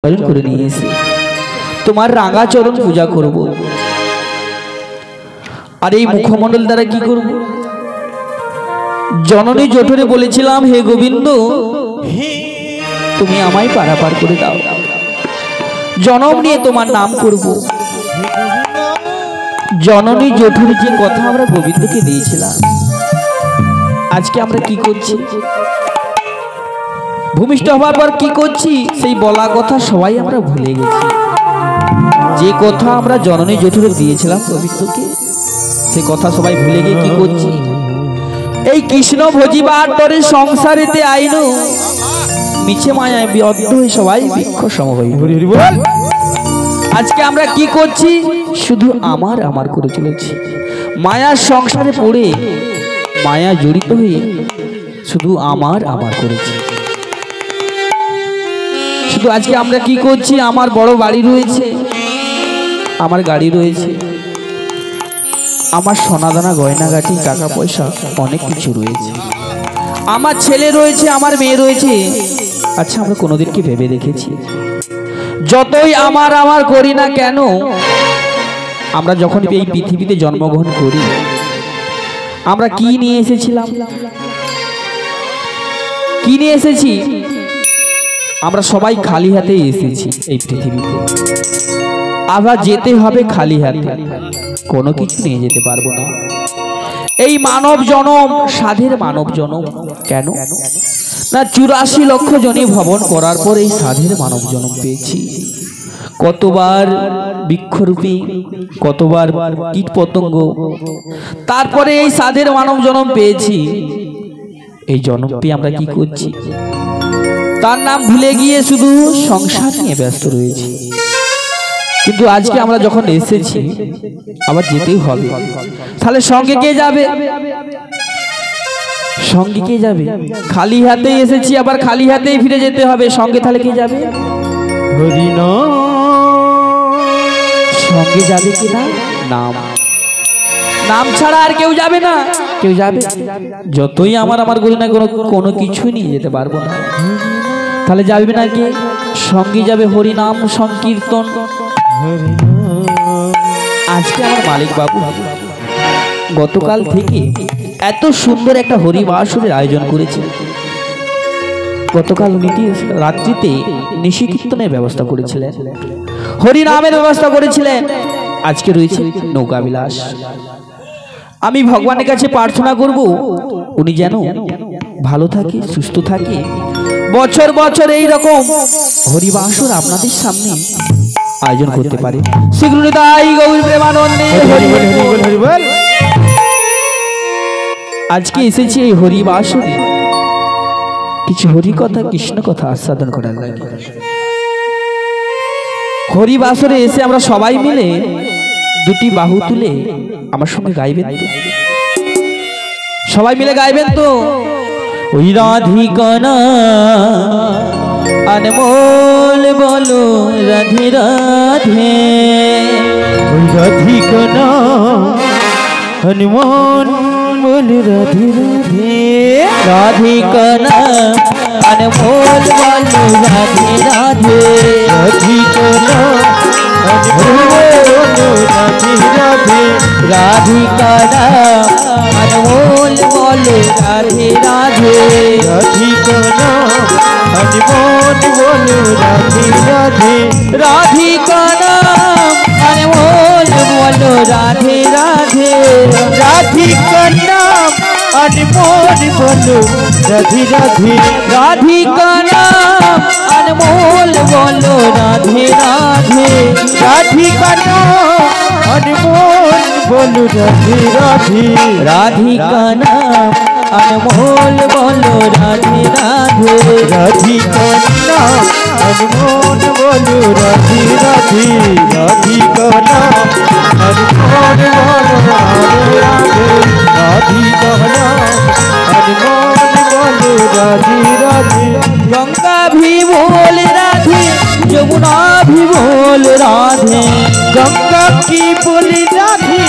করে নিয়ে এসে তোমার রাঙা চরণ পূজা করব। আর এই মুখমণ্ডল দ্বারা কি করব? জননী জঠরে বলেছিলাম, হে গোবিন্দ তুমি আমায় পারাপার করে দাও, জনম নিয়ে তোমার নাম করব। জননী জঠরে যে কথা আমরা গোবিন্দকে দিয়েছিলাম, আজকে আমরা কি করছি? ভূমিষ্ঠ হওয়ার পর কি করছি? সেই বলা কথা সবাই আমরা ভুলে গেছি। যে কথা আমরা জননী জঠরে দিয়েছিলাম গোবিন্দকে, সে কথা সবাই ভুলে গিয়ে কি করছি? এই কৃষ্ণ ভজিবার তরে সংসারেতে আইনু মিছে মায়ায় বিদ্ধ হয়ে সবাই বৃক্ষ সম হই। আজকে আমরা কি করছি? শুধু আমার আমার করে চলেছি। মায়ার সংসারে পড়ে মায়া জড়িত হয়ে শুধু আমার আমার করেছি। শুধু আজকে আমরা কি করছি? আমার বড় বাড়ি রয়েছে, আমার গাড়ি রয়েছে, আমার সোনাদানা গয়নাগাটি টাকা পয়সা অনেক কিছু রয়েছে, আমার ছেলে রয়েছে, আমার মেয়ে রয়েছে। আচ্ছা আমরা কোনোদিন কি ভেবে দেখেছি? যতই আমার আমার করি না কেন, আমরা যখন এই পৃথিবীতে জন্মগ্রহণ করি, আমরা কি নিয়ে এসেছিলাম? কি নিয়ে এসেছি? আমরা সবাই খালি হাতে এসেছি এই পৃথিবীতে, আবার যেতে হবে খালি হাতে, কোনো কিছু নিয়ে যেতে পারবো না। এই মানব জনম সাধের মানব জনম। কেন না? 84 লক্ষ জনে ভবন করার পর এই সাধের মানব জনম পেয়েছি। কতবার বৃক্ষরূপী, কতবার কীট পতঙ্গ, তারপরে এই সাধের মানব জনম পেয়েছি। এই জনম পেয়ে আমরা কি করছি? তার নাম ভুলে গিয়ে শুধু সংসার নিয়ে ব্যস্ত রয়েছি। কিন্তু আজকে আমরা যখন এসেছি, আবার যেতেই হবে। তাহলে সঙ্গে কে যাবে? সঙ্গে কে যাবে? খালি হাতেই এসেছি, আবার খালি হাতেই ফিরে যেতে হবে। সঙ্গে তাহলে কে যাবে? সঙ্গে যাবে কি না? নাম, নাম ছাড়া আর কেউ যাবে না। কেউ যাবে? যতই আমার আমার করি না, কোনো কিছুই নিয়ে যেতে পারবো না। তাহলে যাবে না কে? সঙ্গে যাবে হরিনাম সংকীর্তন। আজকে আমার মালিক বাবু গতকাল থেকে এত সুন্দর একটা হরিবাসরের আয়োজন করেছে। গতকাল রাত্রিতে নিশি কীর্তনের ব্যবস্থা করেছিলেন, হরিনামের ব্যবস্থা করেছিলেন। আজকে রয়েছে নৌকা বিলাস। আমি ভগবানের কাছে প্রার্থনা করব, উনি যেন ভালো থাকে, সুস্থ থাকে, বছর বছর এই রকম হরিবাসর আপনাদের সামনে আয়োজন করতে পারে। শ্রীগুরু তাই গৌর প্রেমানন্দে হরি বল। আজকে এসেছি এই হরিবাসরে কিছু হরি কথা, কৃষ্ণ কথা আস্বাদন করার লাগে। হরিবাসরে এসে আমরা সবাই মিলে দুটি বাহু তুলে আমার সঙ্গে গাইবেন তো? সবাই মিলে গাইবেন তো? ওই রাধিকানা अनमोल बोलो राधे राधे, राधिकाना अनमोल बोलो राधे राधे, राधिकाना अनमोल बोलो राधे राधे, राधिकाना अनमोल राधे राधे, राधिकाना अनमोल बोलो राधे राधे, राधिकाना अनमोल बोलो राधे राधे, राधिकाना अनमोल बोलो राधे राधे, राधिकाना अनमोल बोलो राधे राधे, राधिकाना अनमोल बोलो राधे राधे, राधिकाना अनमोल बोलो राधे राधे, राधिकाना अनमोल बोलो राधे राधे, राधिकाना अनमोल बोलो राधे राधे, राधिकाना अनमोल बोलो राधे राधे, राधिकाना अनमोल बोलो राधे राधे, गंगा भी बोल राधे, यमुना भी बोल राधे, गंगा की बोली राधे,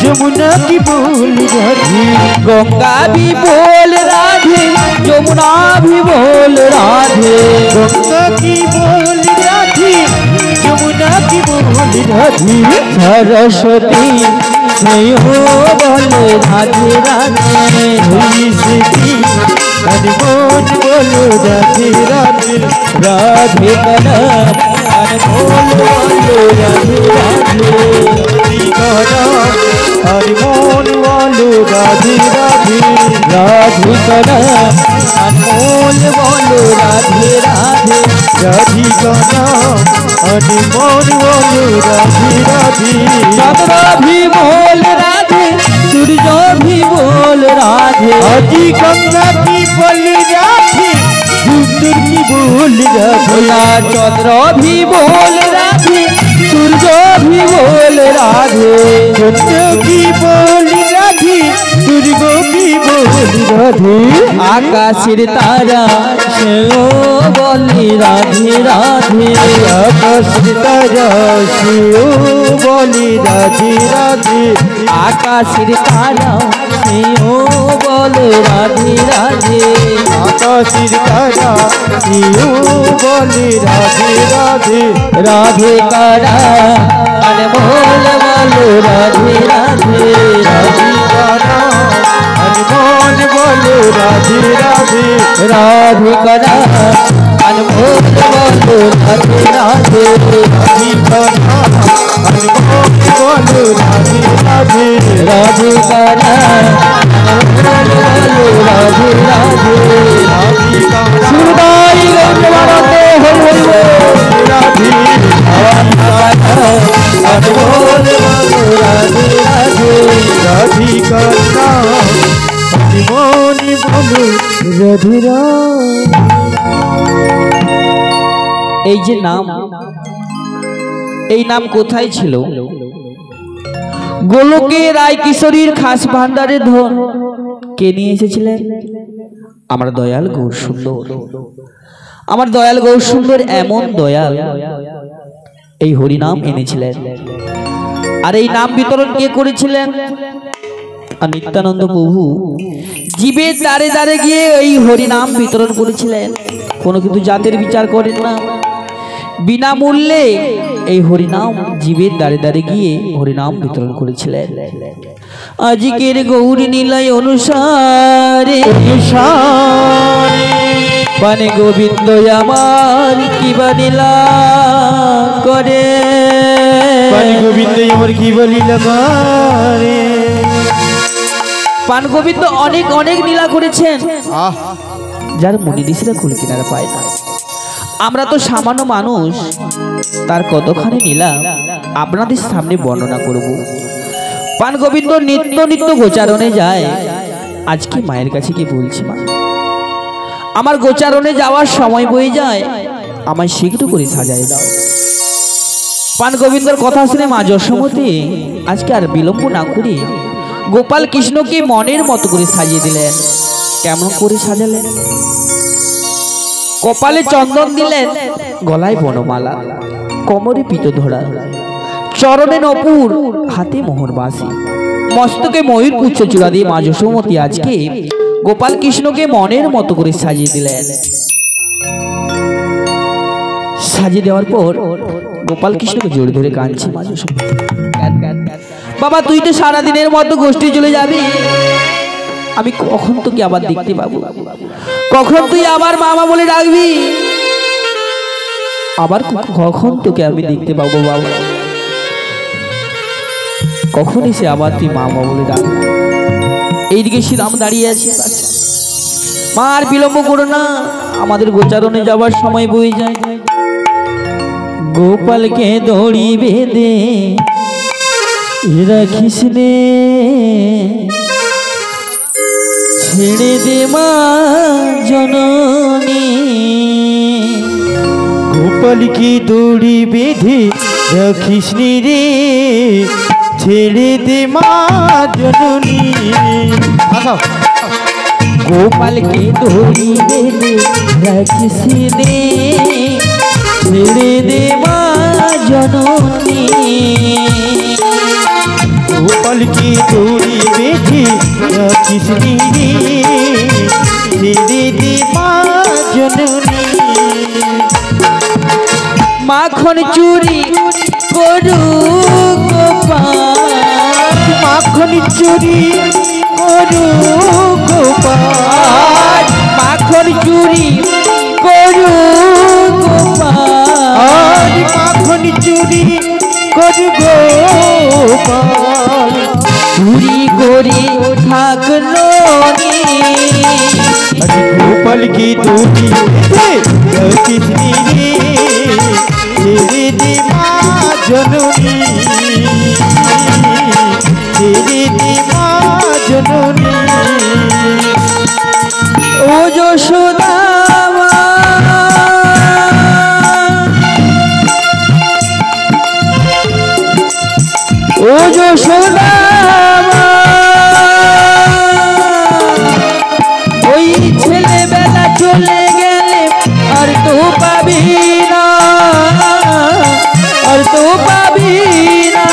यमुना की बोली राधे, गंगा भी बोल राधे, यमुना भी बोल राधे, गंगा की बोली राधे, রাধি সরস্বতী স্নেহ বলে রাধে রাধে হইসি অনমোল বলো রাধে রাধে রাধে করা অনমোল বলো রাধে রাধে করা অনমোল বলো রাধে রাধে রাধে করা অনমোল বলো রাধে রাধে রাধে করা অনমোল বলো রাধে রাধে চন্দ্র भी बोल राधे सूरज भी बोल राधे अजी गंगा की बोली राधे दूर की बोल राधे चंद्र भी बोल राधे सूरज भी बोल राधे चंद्र की बोल राधे सूरज की बोल राधे आकाशेर तारा सेओ बोली राधे राधे आकाशेर तारा सेओ बोली राधे राधे आकाशेर तारा सेओ बोले राधे राधे आकाशेर तारा सेओ बोले राधे राधे राधे करा अनमोल बोलो राधे राधे राधे करा अनमोल बोलो राधे राधे राधे करा अनमोल बोलो राधे राधे राधे करा अनमोल बोलो राधे राधे राधे करा अनमोल बोलो राधे राधे राधे करा सुरदाई गौरवते हरि हरि राधे अनमोल बोलो राधे राधे राधे करा अनमोल बोलो राधे राधे এই যে নাম, এই নাম কোথায় ছিল? গোলকে রায় কিশোরীর খাস ভান্ডারের ধন কে নিয়ে এসেছিলেন? আমার দয়াল গৌর সুন্দর। আমার দয়াল গৌর সুন্দর এমন দয়াল, এই হরিনাম এনেছিলেন। আর এই নাম বিতরণ কে করেছিলেন? আর নিত্যানন্দ প্রভু জীবের দ্বারে দ্বারে গিয়ে এই হরিনাম বিতরণ করেছিলেন। কোনো কিন্তু জাতের বিচার করেন না, বিনামূল্যে এই হরিনাম জীবের দ্বারে দ্বারে গিয়ে হরিনাম বিতরণ করেছিলেন। আজকের গৌর নীলায় অনুসারে পানে গোবিন্দ আমার কিবা নীলা করে, পানে গোবিন্দ আমার কিবা লীলা করে। পান গোবিন্দ অনেক অনেক লীলা করেছেন, যার মুনি ঋষিরা কুল কিনারা পায় না। আমরা তো সামান্য মানুষ, তার কতখানি লীলা আপনাদের সামনে বর্ণনা করব। পান গোবিন্দ নিত্য নিত্য গোচারণে যায়। আজকে মায়ের কাছে গিয়ে বলছি, মা আমার গোচারণে যাওয়ার সময় বয়ে যায়, আমায় শীঘ্র করে সাজায় দাও। পান গোবিন্দর কথা শুনে মা যশোমতী আজকে আর বিলম্ব না করে গোপাল কৃষ্ণকে মনের মতো করে সাজিয়ে দিলেন। কেমন করে সাজালেন? কপালে চন্দন দিলেন, গলায় বনমালা, কোমরে পিতধরা, চরণে নপুর, হাতে মোহর বাঁশি, মস্তকে ময়ূর পুচ্ছ চূড়া দিয়ে মা যশোমতী আজকে গোপাল কৃষ্ণকে মনের মতো করে সাজিয়ে দিলেন। সাজিয়ে দেওয়ার পর গোপাল কৃষ্ণকে জোরে ধরে কাঁদছে মা যশোমতী। বাবা তুই তো সারাদিনের মতো গোষ্ঠী চলে যাবি, আমি কখন তোকে আবার দেখতে পাবো? কখন তুই আবার মামা বলে ডাকবি? আবার কখন তোকে আমি দেখতে পাবো বাবা? কখন এসে আবার তুই মামা বলে ডাকবি? এইদিকে শ্রীরাম দাঁড়িয়ে আছে। মা আর বিলম্ব করো না, আমাদের গোচারণে যাবার সময় বয়ে যায়। গোপালকে দড়ি বেঁধে রাখিস নে, ছেড়ে দে মা জননী। গোপাল কি দড়ি বেঁধে রাখিস রে, ছেড়ে দে মা জননী। গোপাল কি দড়ি বেঁধে রাখিস রে, ছেড়ে দে মা জননী। গোপাল কি দড়ি বেঁধে রাখিস রে, ছেড়ে দে মা জননী। মাখন চুরি করু গোপাল মাখন চুরি করু গোপাল মাখন চুরি করু গোপাল মাখন চুরি করু গোপাল চুরি করে থাকলো गोपाल की दूरी कितनी तेरे दी माँ जननी तेरे दी माँ जननी ओ जो सुदामा ओ जो सुदामा ছেলেবেলা চলে গেলে আর তো পাবি না আর তো পাবি না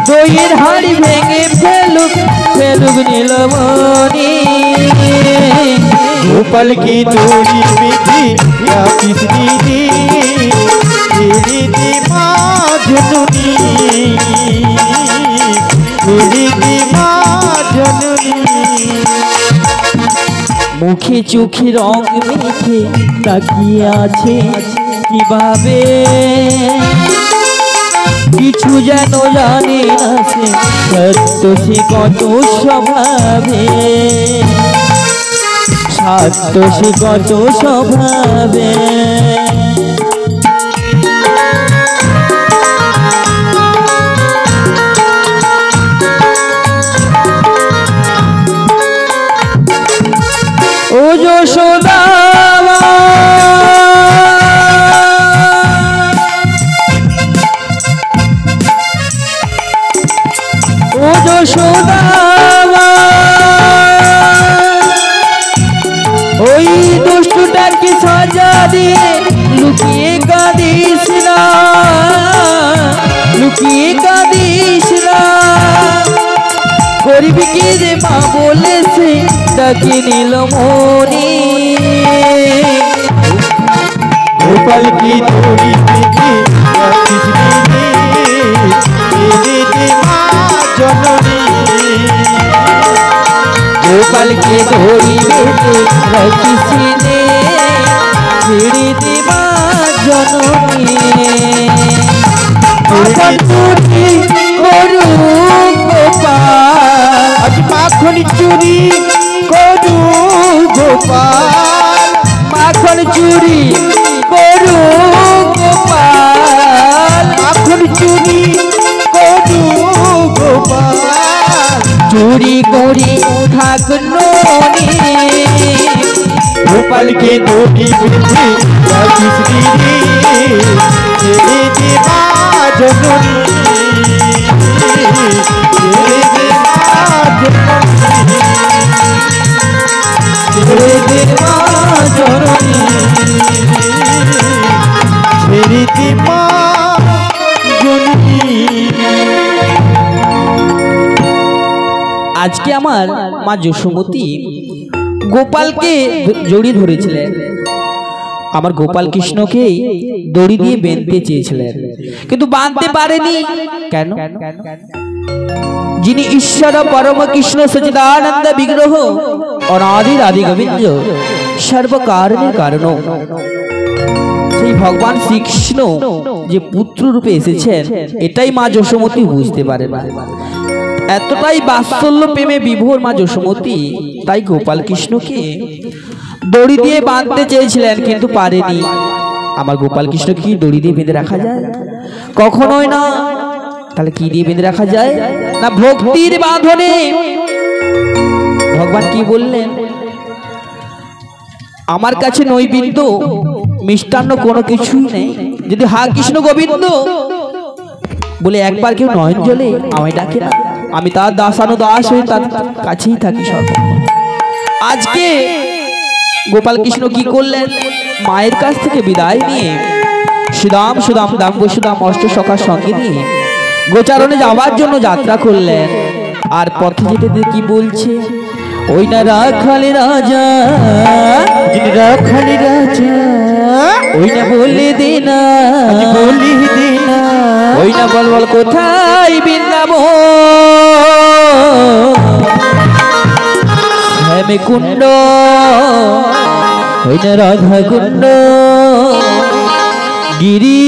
দইয়ের হাড়ি ভেঙে ফেলুক ফেলুক নীলমণি गोपाल की दूरी मिठी या कितनी तेरी दी माँ जननी तेरी दी माँ जननी মুখে চোখে রং মেখে তাকিয়ে আছে কিভাবে কিছু যেন জানে না সে সত্য সে কত স্বভাবে সত্য সে কত স্বভাবে ओ जो सुदामा ओ जो सुदामा ওই দুষ্টটাকে সাজা দিয়ে লুকিয়ে কাঁদিস না লুকিয়ে কাঁদিস না করবি কি রে মা বলেছে ডাকি নীলমণি गोपाल की दूरी मिठी कितनी तेरी दी माँ जननी गोपाल के धोरी बेटे रखिसी ने ছিড়ি দিবা জননী মাখন চুরি করু গোপাল আজ মাখন চুরি করু গোপাল মাখন চুরি করু গোপাল মাখন চুরি করু গোপাল চুরি করি থাকলো गोपाल के धोती मिठी या किसकी तेरे दी माँ जननी तेरे दी माँ जननी तेरे देवा जननी तेरे दी माँ जननी আজকে আমার মা যশোমতী গোপালকে জড়ি ধরেছিলেন আমার গোপাল কৃষ্ণকে দড়ি দিয়ে বেঁধতে চেয়েছিলেন কিন্তু বাঁধতে পারেনি কেন যিনি ঈশ্বর পরম কৃষ্ণ সচিদানন্দ বিগ্রহ অনাদির আদি গোবিন্দ সর্বকারণের কারণ সেই ভগবান শ্রীকৃষ্ণ যে পুত্র রূপে এসেছেন এটাই মা যশোমতী বুঝতে পারে না এতটাই বাৎসল্য প্রেমে বিভোর মা যশোমতী তাই গোপাল কৃষ্ণকে দড়ি দিয়ে বাঁধতে চেয়েছিলেন কিন্তু পারেনি আমার গোপাল কৃষ্ণকে কি দড়ি দিয়ে বেঁধে রাখা যায় কখনোই না তাহলে কি দিয়ে বেঁধে রাখা যায় না ভক্তির বাঁধনে ভগবান কি বললেন আমার কাছে নৈবেদ্য মিষ্টান্ন কোনো কিছুই নেই যদি হা কৃষ্ণ গোবিন্দ বলে একবার কেউ নয়ন জলে আমায় ডাকে না আমি তার দাসানুদাস হয়ে তার কাছেই থাকি সর্বক্ষণ আজকে গোপাল কৃষ্ণ কি করলেন মায়ের কাছ থেকে বিদায় নিয়ে সুদাম সুদাম দাম বসুদাম অষ্ট সখার সঙ্গে নিয়ে গোচারণে যাওয়ার জন্য যাত্রা করলেন আর পথে যেতে যেতে কি বলছে ওই না রাখালে রাজা রাখালে রাজা ওই না বলে দে না বলি দে না ওই না বল বল কোথায় বৃন্দাবন শ্যামে কুণ্ড ওই না রাধা কুণ্ড গিরি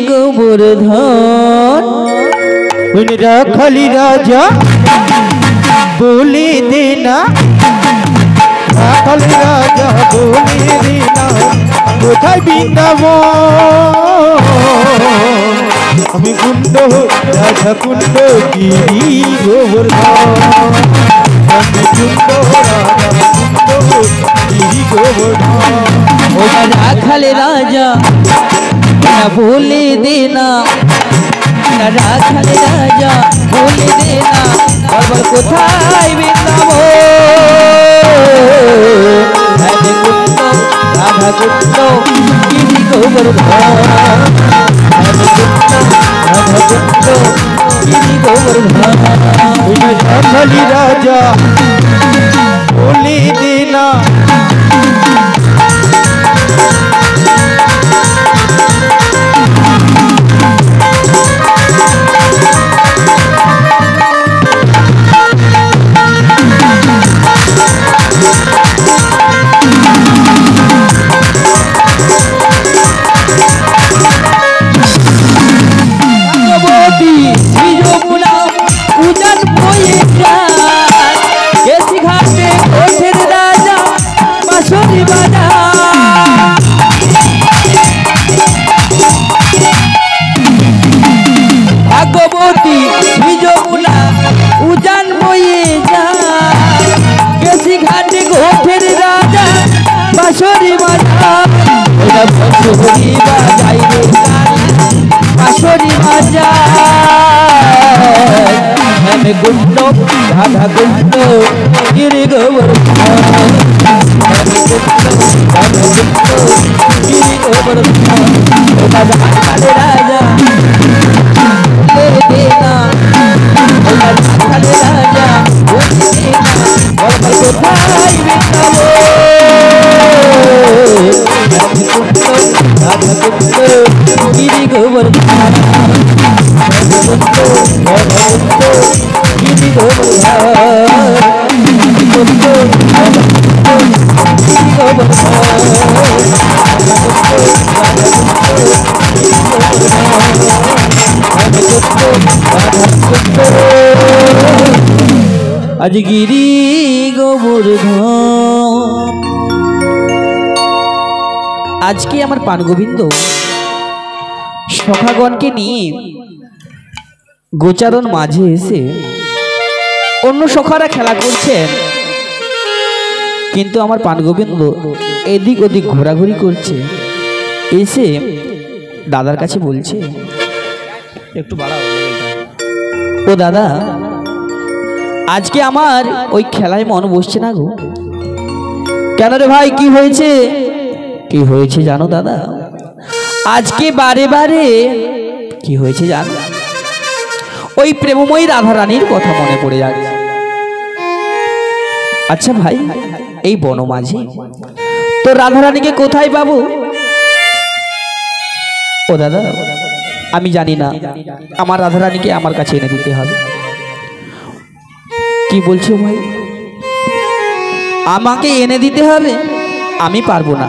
গোবর্ধন ওই রাখালি রাজা বলে দেনা রাখালি রাজা বলে দেনা কোথায় বৃন্দাবন আমি কুণ্ড রাধা কুণ্ড গিরি গোবর্ধন আমি কুণ্ড রাধা কুণ্ড গিরি গোবর্ধন ওই রাখালে রাজা বলে দেনা রাখালে রাজা বলে দেনা বল বল কোথায় বৃন্দাবন রাধা কুণ্ড গিরি গোবর্ধন রাধা কুণ্ড গিরি গোবর্ধন রাখালি রাজা বলে দেনা ভাগবতী বিজমুলা উজান বয়ে যায় কেসি ঘাটে গোঠের রাজা বাঁশরি বাজায় বাঁশরি বাজাই রে বাঁশরি বাজায় হেমে কুণ্ড রাধা কুণ্ড গিরি গোবর্ধন হেমে কুণ্ড রাধা কুণ্ড গিরি গোবর্ধন রাজা রাজা देना राखाले राजा बोले देना बल बल कोথায় বৃন্দাবন রাধা কুণ্ড গিরি গোবর্ধন গিরি গোবর্ধন গিরি আজ গিরি গোবর্ধন। আজকে আমার পানগোবিন্দ সখাগণকে নিয়ে গোচারণ মাঝে এসে অন্য সখারা খেলা করছেন, কিন্তু আমার পানগোবিন্দ এদিক ওদিক ঘোরাঘুরি করছে। এসে দাদার কাছে বলছে, একটু বাড়াও, ও দাদা আজকে আমার ওই খেলায় মন বসছে না গো। কেন রে ভাই, কি হয়েছে? কি হয়েছে জানো দাদা? আজকে বারে বারে কি হয়েছে জানো? ওই প্রেমময়ী রাধা রানীর কথা মনে পড়ে যাচ্ছে। আচ্ছা ভাই, এই বনমাঝি তো রাধা রানীকে কোথায় পাবো? ও দাদা আমি জানি না, আমার রাধা রানীকে আমার কাছে এনে দিতে হবে। কি বলছো ভাই? আমাকে এনে দিতে হবে? আমি পারবো না।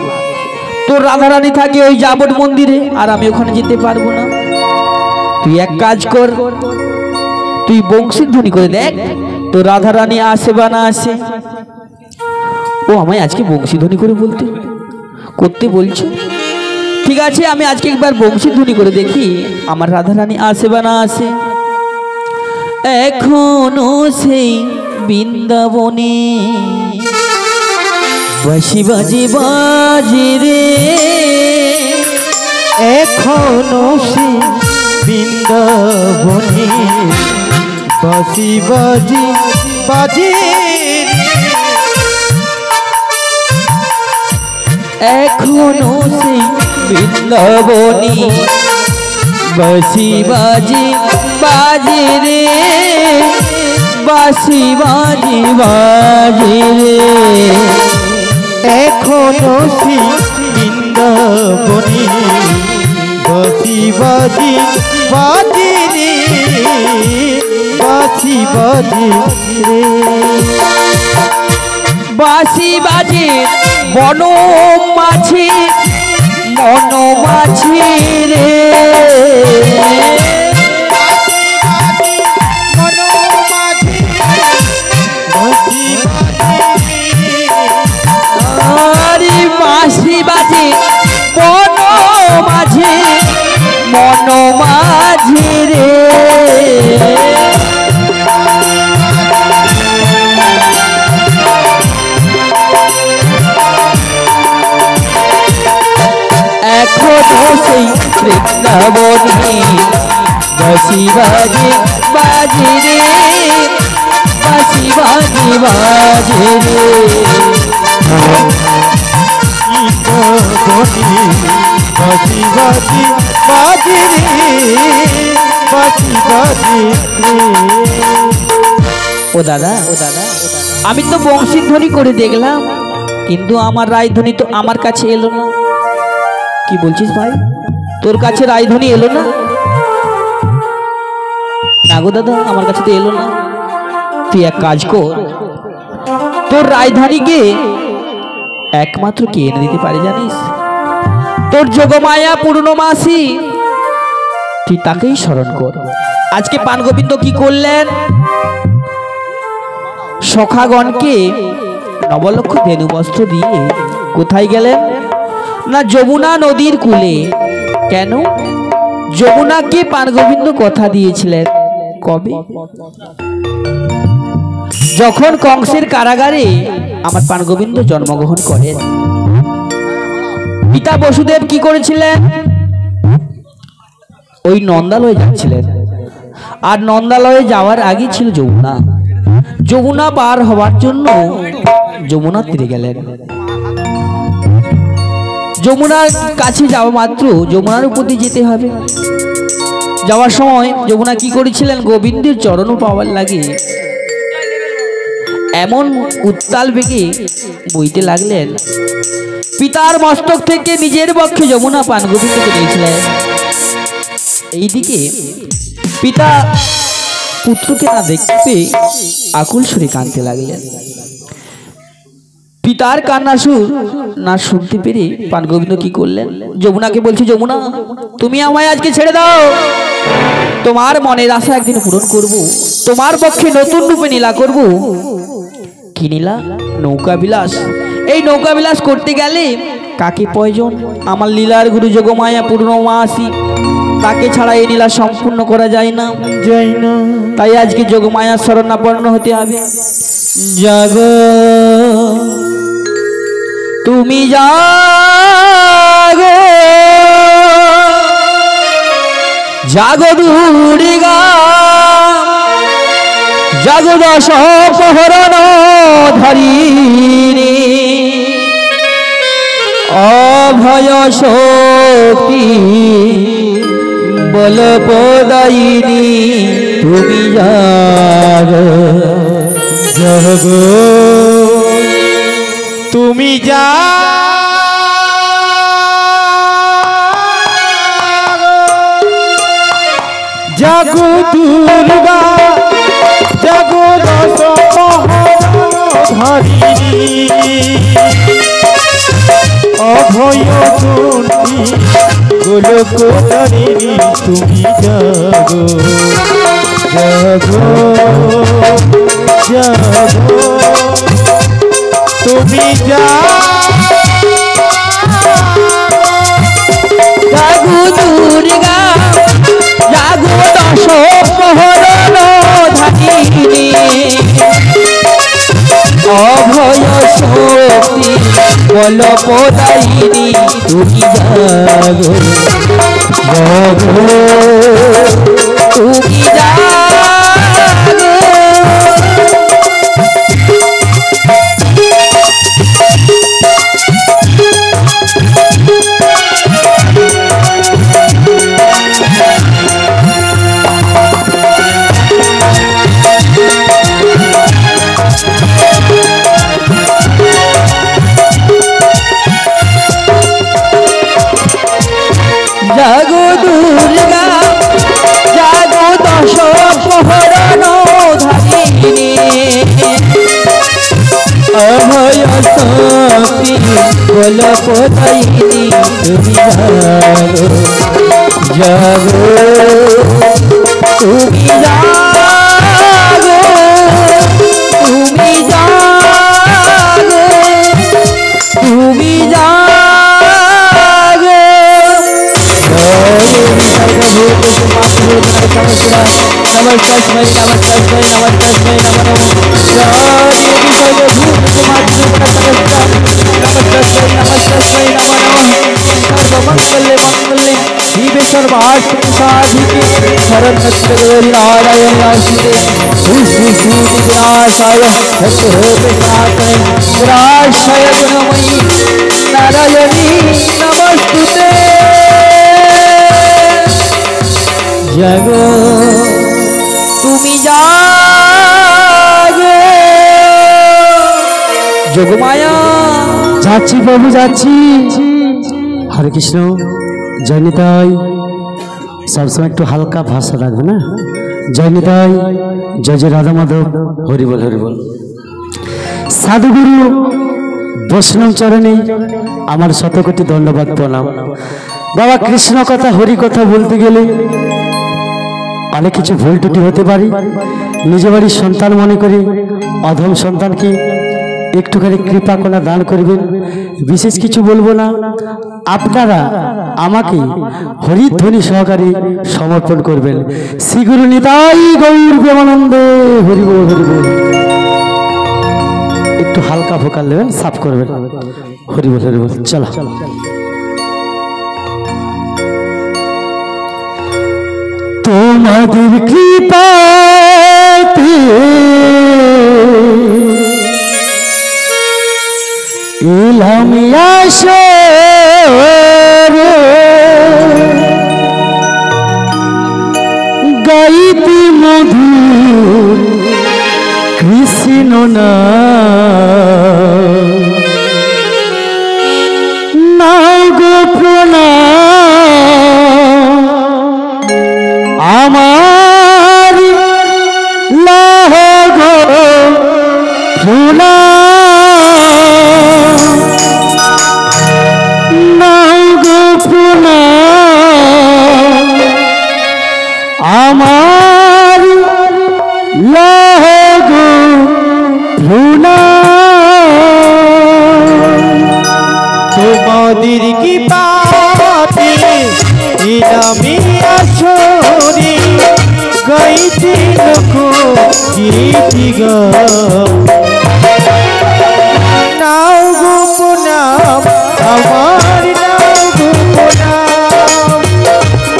তোর রাধা রানী থাকে ওই যাবট মন্দিরে, আর আমি ওখানে যেতে পারবো না। তুই এক কাজ কর, তুই বংশীর ধ্বনি করে দেখ তো রাধা রানী আসে বা না আসে। ও আমায় আজকে বংশী ধ্বনি করে করতে বলছো? ঠিক আছে, আমি আজকে একবার বংশী ধ্বনি করে দেখি আমার রাধা রানী আসে বা না আসে। এখনো সেই বৃন্দাবনে বাঁশি বাজে বাজে রে, এখনো সেই বৃন্দাবনে বাঁশি বাজে বাজে, এখনো সেই বৃন্দাবনে বাঁশি বাজে বাজে রে, বাঁশি বাজে বাজে রে। এখনো সেই বৃন্দাবনে বাঁশি বাজি বাজি রে বাঁশি বাজি রে বাঁশি বাজে বন মাঝি মন মাঝি রে আরে বাঁশি বাজে বন মাঝি মন মাঝি রে এখনো সেই বৃন্দাবনে বাঁশি বাজে বাজে রে বাঁশি বাজে বাজে রে বাঁশি বাজি বাজি রে বাঁশি বাজি রে ও দাদা আমি তো বংশীধ্বনি করে দেখলাম কিন্তু আমার রায়ধ্বনি তো আমার কাছে এলো না। কি বলছিস ভাই, তোর কাছে রায়ধ্বনি এলো না? না গো দাদা, আমার কাছে তো এলো না। তুই এক কাজ কর, তোর রায়ধ্বনিকে একমাত্র কে এনে দিতে পারে জানিস? তোর যোগমায়া পূর্ণমাসী, তুই তাকেই স্মরণ কর। আজকে পানগোবিন্দ কি করলেন? সখাগণকে নবলক্ষ ধেনুবস্ত্র দিয়ে কোথায় গেলেন না যমুনা নদীর কূলে। কেন? যমুনাকে পানগোবিন্দ কথা দিয়েছিলেন কবে? যখন কংসের কারাগারে আমার পানগোবিন্দ জন্মগ্রহণ করেন। পিতা বসুদেব কি করেছিলেন? ওই নন্দালয়ে যাচ্ছিলেন, আর নন্দালয়ে যাওয়ার আগে ছিল যমুনা। যমুনা পার হওয়ার জন্য যমুনার তীরে গেলেন। যমুনার কাছে যাওয়া মাত্র যমুনার উপর দিয়ে যেতে হবে। যাওয়ার সময় যমুনা কি করেছিলেন? গোবিন্দের চরণ পাওয়ার লাগে এমন উত্তাল বেগে বইতে লাগলেন। পিতার মস্তক থেকে নিজের বক্ষে যমুনা পান গোবিন্দকে নিয়েছিলেন। এইদিকে পিতা পুত্রকে না দেখতে আকুল সুরে কাঁদতে লাগলেন। পিতার কান্না সুর না শুনতে পেরে পানগোবিন্দ কি করলেন? যমুনাকে বলছে, যমুনা তুমি আমায় আজকে ছেড়ে দাও, তোমার মনের আশা একদিন পূরণ করব, তোমার পক্ষে নতুন রূপে নীলা করব। কি নীলা? নৌকা বিলাস। এই নৌকা বিলাস করতে গেলে কাকে প্রয়োজন? আমার লীলার গুরু যোগমায়া পূর্ণমাসী, তাকে ছাড়া এই লীলা সম্পূর্ণ করা যায় না। তাই আজকে যোগমায়ার শরণাপন্ন হতে হবে। জাগো তুমি জাগো, জাগো দুর্গা, জাগো দশ প্রহরণ ধরিণী, অভয় শক্তি বল প্রদায়িনী, তুমি জাগো জাগো তুমি জাগো দুর্গা, জাগো দশ ধারিণী, অভয় চণ্ডী গোলক ধারিণী, তুমি জাগো জাগো জাগো তুমি জাগো দুর্গা, জাগো দশ প্রহরণ ধারিণী, অভয় শক্তি বল প্রদায়িনী, তুমি জাগো জাগো তুমি জাগো। জাগো বলো কোথায়নি তুমি জাগো জাগো তুমি জাগো তুমি জাগো তুমি জাগো नारायणी नमस्तुते जगो তুমি জাগো যোগমায়া যাচ্ছি বাবু যাচ্ছি। হরে কৃষ্ণ জয় নিতাই। সবসময় একটু হালকা ভাষা রাখবে না। জয় নিতাই, জয় জয় রাধা মাধব, হরি বল হরি বল। সাধুগুরু বৈষ্ণব চরণে আমার শতকোটি ধন্যবাদ প্রণাম। বাবা কৃষ্ণ কথা হরি কথা বলতে গেলে অনেক কিছু ভুল ত্রুটি হতে পারে। নিজে বাড়ির সন্তান মনে করে অধম সন্তানকে একটুখানি কৃপা কোনা দান করবেন। বিশেষ কিছু বলবো না, আপনারা আমাকে হরিধ্বনি সহকারে সমর্পণ করবেন। শ্রী গুরু নিতাই গৌর প্রেমানন্দে হরি বল হরি বল। একটু হালকা ভোকাল দেবেন, সাফ করবেন। হরি বল হরি বল। চলো তোমাদের কৃপাতে এলাম আসরে গাইতে মধুর কৃষ্ণ নাও গো প্রণাম আমার লাহ গো প্রণাম নাও গো প্রণাম আমার লাহ গো প্রণাম। তোমাদের কি পাতে আমি আসরে গাইতে লক্ষ্য গীতি গা নাও গো প্রণাম আমার নাও গো প্রণাম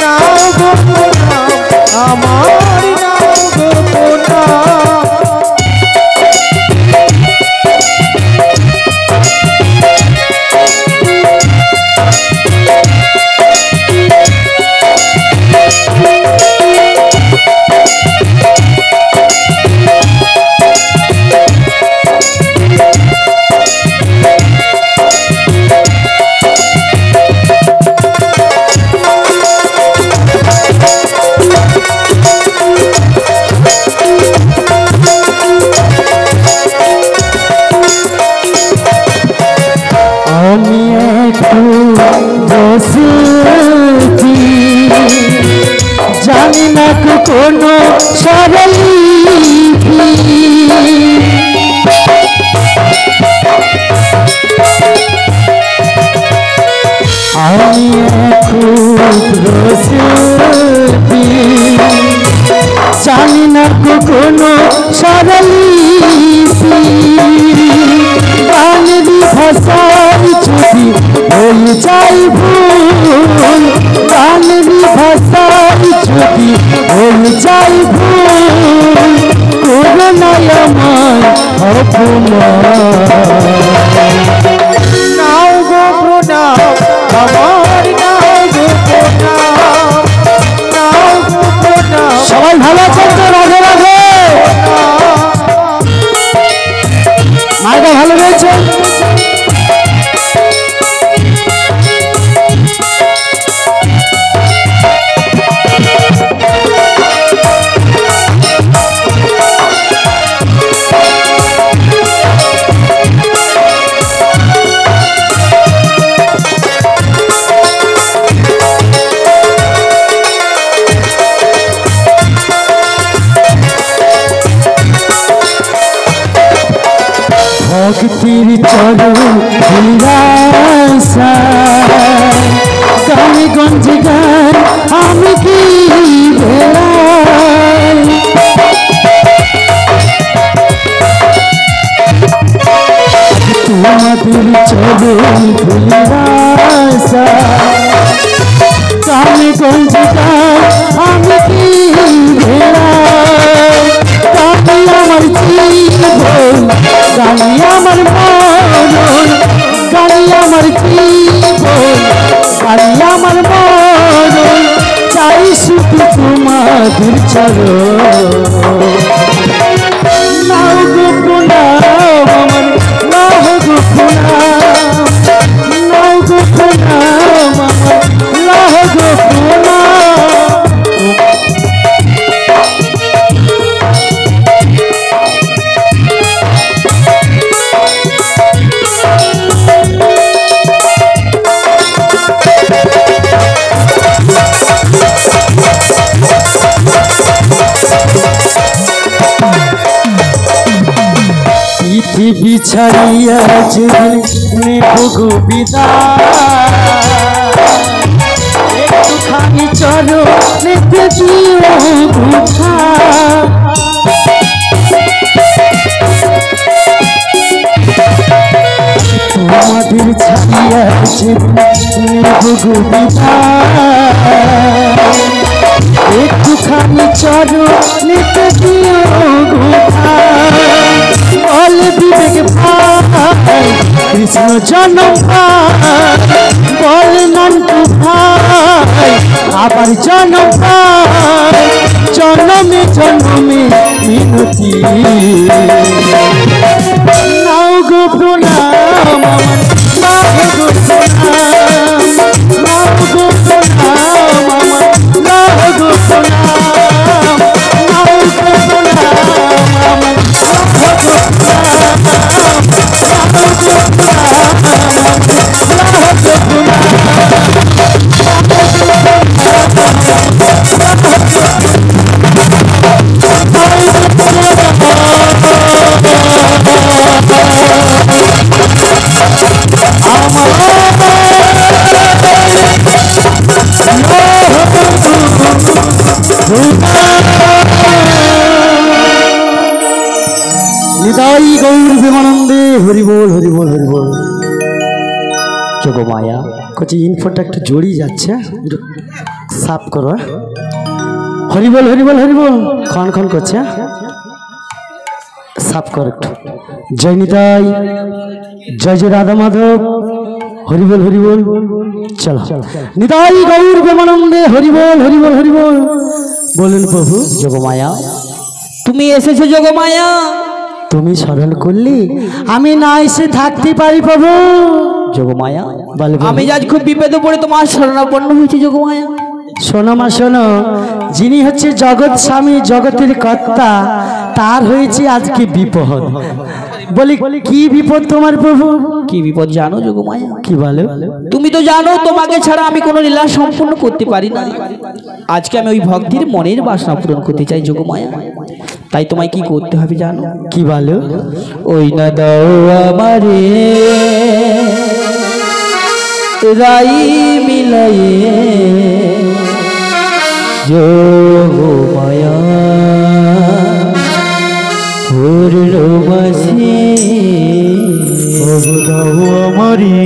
নাও গো প্রণাম আমার নাও গো প্রণাম আমি একটু বসেছি জানি না কোনো সরলি আমি একটু বসেছি জানি না কোনো সরলি গানেরই ভাষায় ছবি হয়ে যাই ভুল গানেরই ভাষায় ছবি হয়ে যাই ভুল করোনায় আমায় অপমান নাও গো প্রণাম আমার নাও গো প্রণাম নাও গো প্রণাম সবাই ভালো আছেন তো? রাধে রাধে। মায়েরা ভালো রয়েছে? ভক্তির চরণ ধুলিবাসা গানে গঞ্জে গান আমি কি বেড়াই তোমাদের চরণ ধুলিবাসা গানে গঞ্জে গান আমি কি বেড়াই গানে আমার জীবন গানে আমার মরণ গানে আমার জীবন গানে আমার মরণ চাই শুধু তোমাদের চরণ নাও গো প্রণাম আমার নাও গো প্রণাম নাও গো প্রণাম আমার নাও গো প্রণাম পৃথিবী ছাড়িয়া নেব গো বিদায় একটুখানি চলো নেতে দিও বুঝা তোমাদের ছাড়িয়া নেব গো বিদায় একটুখানি চলো নেতে দিও বুঝা বলে বিবেক ভাই কৃষ্ণ জন্ম ভাই বলে নন্টু ভাই আবার জন্ম ভাই জন্মে জন্মে মিনতি নাও গো প্রণাম আমার নাও গো প্রণাম নাও গো প্রণাম আমার নাও গো প্রণাম নাও গো প্রণাম আমার নিতাই গৌর প্রেমানন্দে হরি বল হরি বল হরি বল যোগমায়া কোচি ইনফোটা একটু জড়িয়ে যাচ্ছে একটু সাফ করো হরি বল হরি বল হরি বল খন খন করছে সাফ কর একটু জয় নিতাই জয় জয় রাধা মাধব হরি বল চলো নিতাই গৌর প্রেমানন্দে হরি বল হরি বল হরি বল বলেন প্রভু যোগমায়া তুমি এসেছো যোগমায়া তুমি স্মরণ করলি আমি না এসে থাকতে পারি প্রভু যোগমায়া বলে আমি আজ খুব বিপদে পড়ে তোমার শরণাপন্ন হয়েছি যোগমায়া শোনো মা শোনো যিনি হচ্ছে জগৎ স্বামী জগতের কর্তা তার হয়েছে আজকে বিপদ বলি কি বিপদ তোমার প্রভু কি বিপদ জানো যোগমায়া কি বলো তুমি তো জানো তোমাকে ছাড়া আমি কোনো লীলা সম্পূর্ণ করতে পারি না আজকে আমি ওই ভক্তির মনের বাসনা পূরণ করতে চাই যোগমায়া তাই তোমায় কি করতে হবে জানো কি বলো ওই না দাও আমারে রাই মিলাইয়ে যোগমায়া পূর্ণবাসী দাও আমারে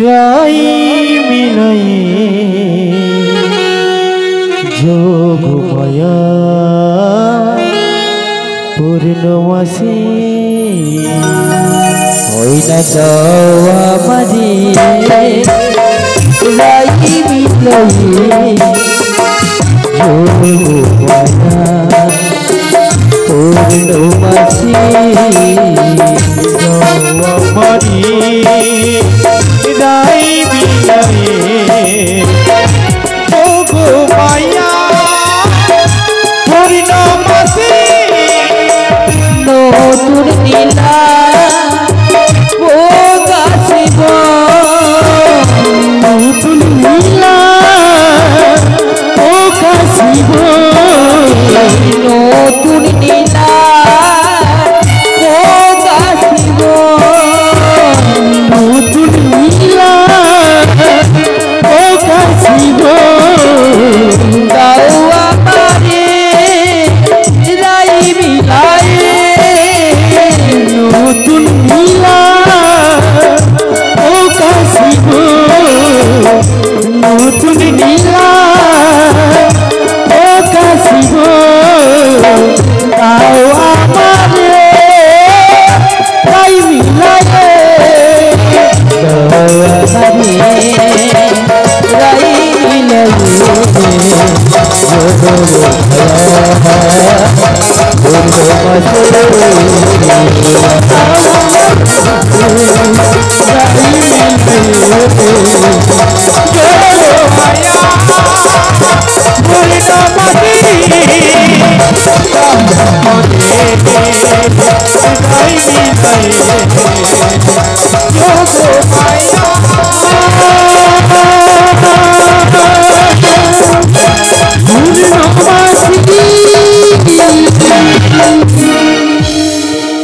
রাই মিলাই যোগমায়া পূর্ণমাসী ওই না দাও আমারে রাই মিলাইয়ে যোগমায়া পূর্ণবাসী আমারি রাই মিলাই যোগমায়া পূর্ণমাসী নতুন নীলা প্রকাশিব নতুন নীলা প্রকাশিব নতুন নীলা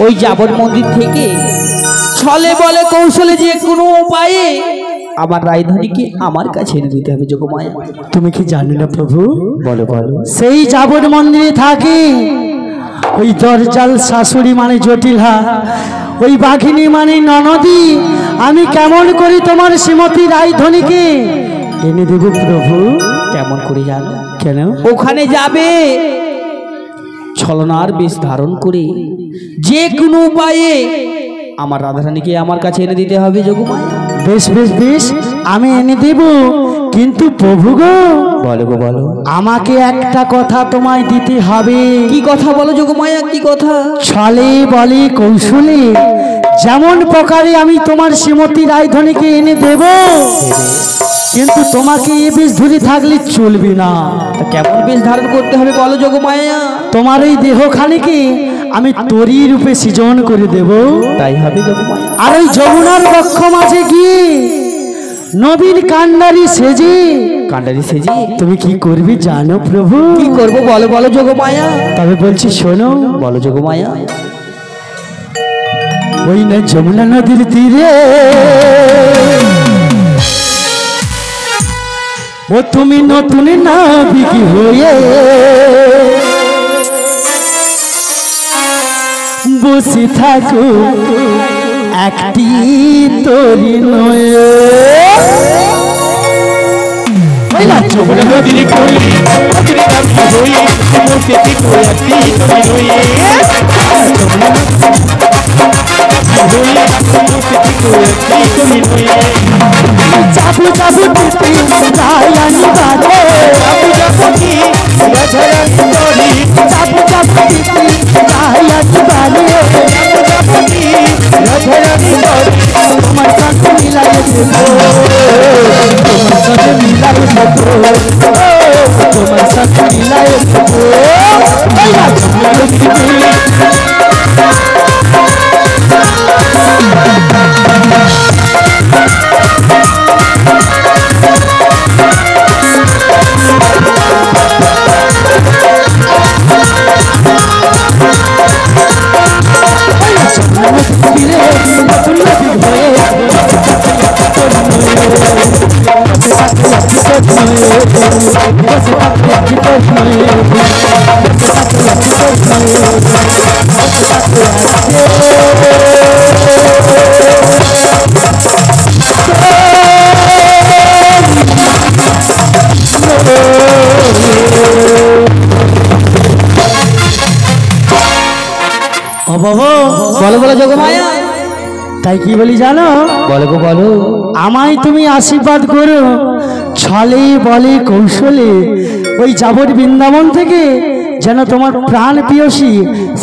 ওই যাবর মন্দির থেকে ছলে বলে কৌশলে যে কোনো উপায়ে আমার রাজধানীকে আমার কাছে এনে দিতে হবে যোগমায়া। তুমি কি জানি না প্রভু? বলো বলো। সেই যাবর মন্দিরে থাকে ওই দরজাল শাশুড়ি মানে জটিলা, ওই বাঘিনী মানে ননদী। আমি কেমন করি তোমার শ্রীমতী রাজধানীকে এনে দেব প্রভু? কেমন করে জানো? কেন? ওখানে যাবে ছলনার বেশ ধারণ করে যে কোনো উপায়ে আমার রাধারানীকে আমার কাছে এনে দিতে হবে যোগমায়া। বেশ বেশ বেশ, আমি এনে দেব, কিন্তু প্রভু গো বলো গো বলো। আমাকে একটা কথা তোমায় দিতে হবে। কি কথা বলো যোগমায়া, কি কথা? ছলে বলে কৌশলে যেমন প্রকারে আমি তোমার শ্রীমতী রাজধানীকে এনে দেব, কিন্তু তোমাকে এ বেশ ধরে থাকলে চলবে না। তা কেমন বেশ ধারণ করতে হবে বলো যোগমায়া? তোমার এই দেহখানিকে আমি তরি রূপে সৃজন করে দেব। তাই হবে যোগমায়া। আর ওই যমুনার বক্ষ মাঝে গিয়ে নবীন কান্ডারি সেজে তুমি কি করবি জানো প্রভু? কি করব বলো বলো যোগমায়া। তবে বলছি শোনো, বলো যোগমায়া। ওই না যমুনা নদীর তীরে ও তুমি নতুন নাবিক হয়ে বসে থাকো একটি তরি নয়। ওই না যমুনা নদীর কোলে নতুন নাবিক হয়ে বসে থাকো একটি তরি নয়। চাপু চাপু টিপি রায়ানি বাজে, চাপু চাপু কি রাধারানী তরি, চাপু চাপু টিপি রায়ানি বাজে, চাপু চাপু কি রাধারানী তরি। তোমার সাথে মিলাই দেব, তোমার সাথে মিলাই দেব, তোমার সাথে মিলাই দেব। বলো বলো যোগমায়া। তাই কি বলি জানো? বলো গো বলো। আমায় তুমি আশীর্বাদ করো, ছলে বলে কৌশলে ওই যাবর বৃন্দাবন থেকে যেন তোমার প্রাণ প্রিয়সী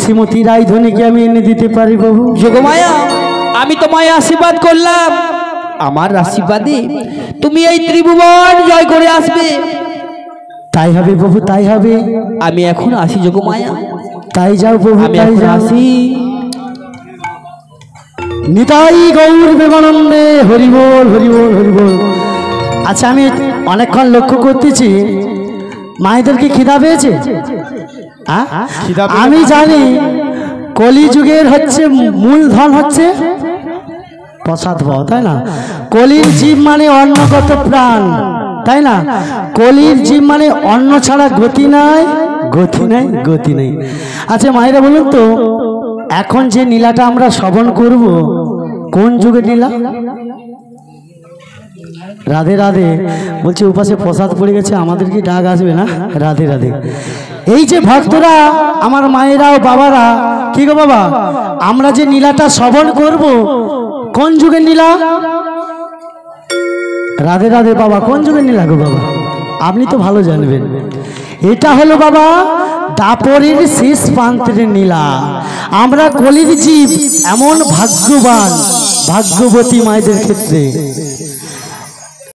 শ্রীমতী রাজধানীকে আমি এনে দিতে পারি প্রভু। যোগমায়া, আমি তোমায় আশীর্বাদ করলাম, আমার আশীর্বাদে তুমি এই ত্রিভুবন জয় করে আসবে। তাই হবে প্রভু, তাই হবে। আমি এখন আসি যোগমায়া। তাই যাও প্রভু, আমি তাই এখন যাও। আসি। নিতাই গৌর প্রেমানন্দে হরিবোল হরিবোল হরিবোল। আচ্ছা, আমি অনেকক্ষণ লক্ষ্য করতেছি মায়েদেরকে খিদা পেয়েছে। আমি জানি কলিযুগের হচ্ছে মূলধন হচ্ছে প্রসাদ পাওয়া, তাই না? কলির জীব মানে অন্নগত প্রাণ, তাই না? কলির জীব মানে অন্ন ছাড়া গতি নাই, গতি নাই, গতি নেই। আচ্ছা মায়েরা বলুন তো, এখন যে নীলাটা আমরা শ্রবণ করব কোন যুগের নীলা? রাধে রাধে। বলছি উপাসে প্রসাদ পড়ে গেছে, আমাদের কি ডাক আসবে না? রাধে রাধে। এই যে ভক্তরা আমার মায়েরা ও বাবারা, কি গো বাবা, আমরা যে নীলাটা শ্রবণ করব কোন যুগের নীলা? রাধে রাধে বাবা, কোন যুগের নীলা গো বাবা? আপনি তো ভালো জানবেন। এটা হলো বাবা দাপরের শেষ প্রান্তের নীলা। আমরা কলির জীব এমন ভাগ্যবান, ভাগ্যবতী মায়েদের ক্ষেত্রে